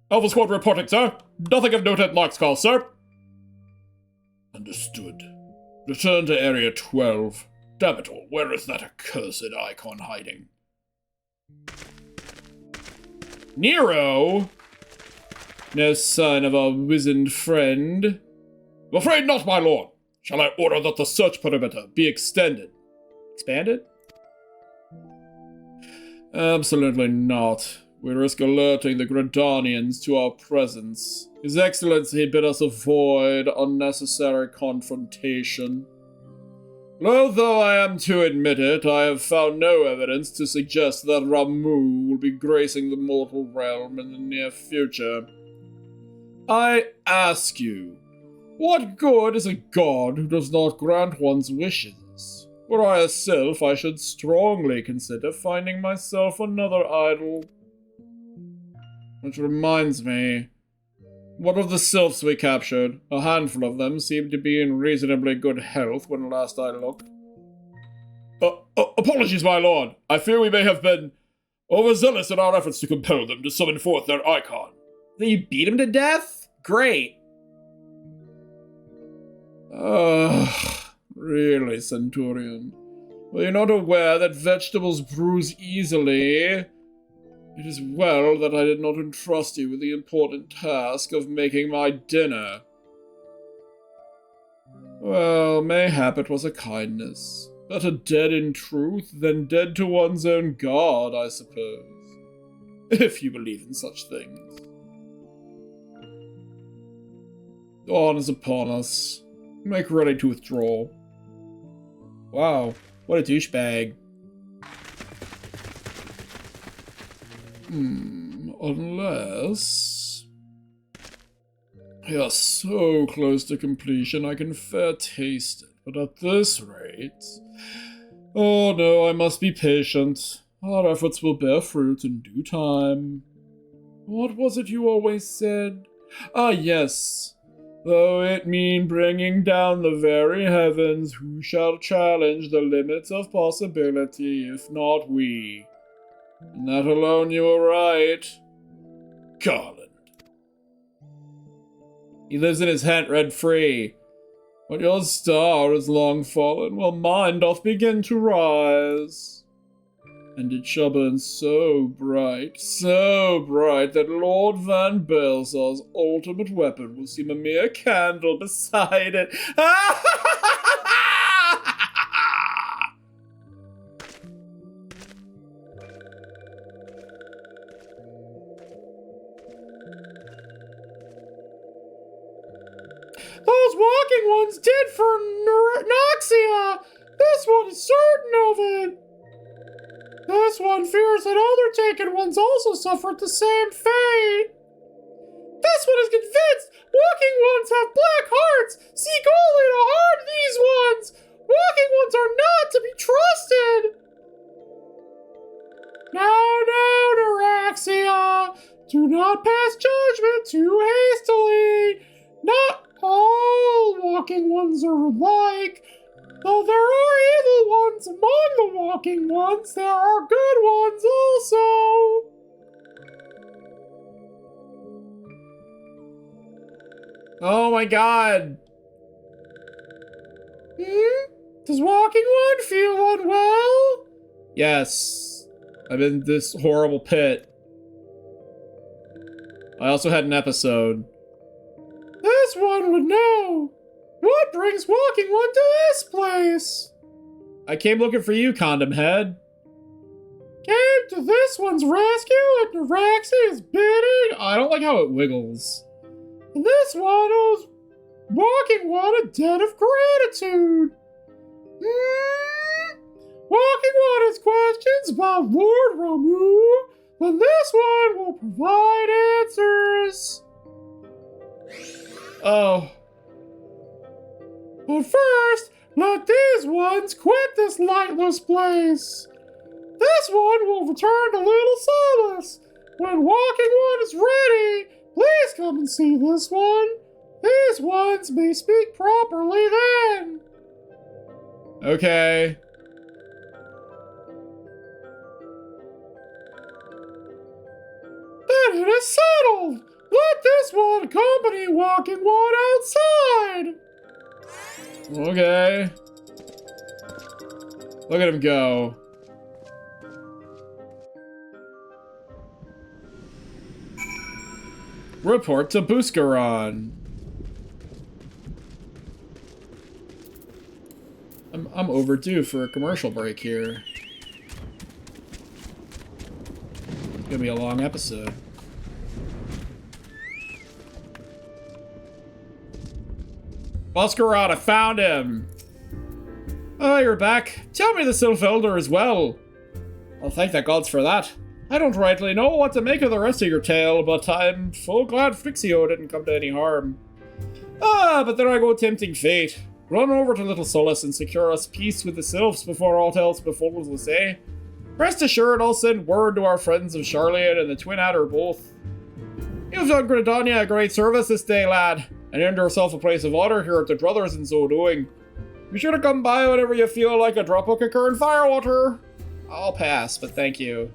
Alpha Squad reporting, sir. Nothing of note at Locke's call, sir. Understood. Return to Area 12. Damn it all, where is that accursed icon hiding? Nero? No sign of our wizened friend. I'm afraid not, my lord. Shall I order that the search perimeter be extended? Expanded? Absolutely not. We risk alerting the Gradanians to our presence. His Excellency bid us avoid unnecessary confrontation. Although I am to admit it, I have found no evidence to suggest that Ramu will be gracing the mortal realm in the near future. I ask you, what good is a god who does not grant one's wishes? Were I a sylph, I should strongly consider finding myself another idol. Which reminds me, what of the sylphs we captured? A handful of them seemed to be in reasonably good health when last I looked. Apologies, my lord. I fear we may have been overzealous in our efforts to compel them to summon forth their icon. Then you beat him to death? Great. Really, Centurion? Were you not aware that vegetables bruise easily? It is well that I did not entrust you with the important task of making my dinner. Well, mayhap it was a kindness. Better dead in truth than dead to one's own god, I suppose. If you believe in such things. Dawn is upon us. Make ready to withdraw. Wow, what a douchebag. Unless... We are so close to completion, I can fair taste it. But at this rate... Oh no, I must be patient. Our efforts will bear fruit in due time. What was it you always said? Ah, yes. Though it mean bringing down the very heavens, who shall challenge the limits of possibility, if not we? In that alone you were right. Garland. He lives in his hent rent-free. But your star is long fallen, while mine doth begin to rise. And it shall burn so bright, that Lord Van Belsar's ultimate weapon will seem a mere candle beside it. Those walking ones did for Noxia! This one is certain of it! This one fears that other taken ones also suffered the same fate. This one is convinced walking ones have black hearts. Seek only to harm these ones. Walking ones are not to be trusted. No, Noraxia. Do not pass judgment too hastily. Not all walking ones are alike. Though there are evil ones among the walking ones, there are good ones also. Oh my god. Does walking one feel unwell? Yes. I'm in this horrible pit. I also had an episode. This one would know. What brings walking one to this place? I came looking for you, condom head. Came to this one's rescue at Noraxia's bidding? I don't like how it wiggles. And this one owes walking one a debt of gratitude. Walking One has questions about Lord Ramu, then this one will provide answers. Oh. But first, let these ones quit this lightless place. This one will return to Little Solace. When Walking One is ready, please come and see this one. These ones may speak properly then. Okay. Then it is settled. Let this one accompany Walking One outside. Okay. Look at him go. Report to Buscaron. I'm overdue for a commercial break here. It's gonna be a long episode. Buscaron, I found him! Oh, you're back. Tell me the Sylph Elder as well. I'll thank the gods for that. I don't rightly know what to make of the rest of your tale, but I'm full glad Frixio didn't come to any harm. Ah, but there I go tempting fate. Run over to Little Solace and secure us peace with the Sylphs before all else befalls us, eh? Rest assured I'll send word to our friends of Charlian and the Twin Adder both. You've done Gridania a great service this day, lad, and earned yourself a place of honor here at the Druthers in so doing. Be sure to come by whenever you feel like a drop of Kern Firewater. I'll pass, but thank you.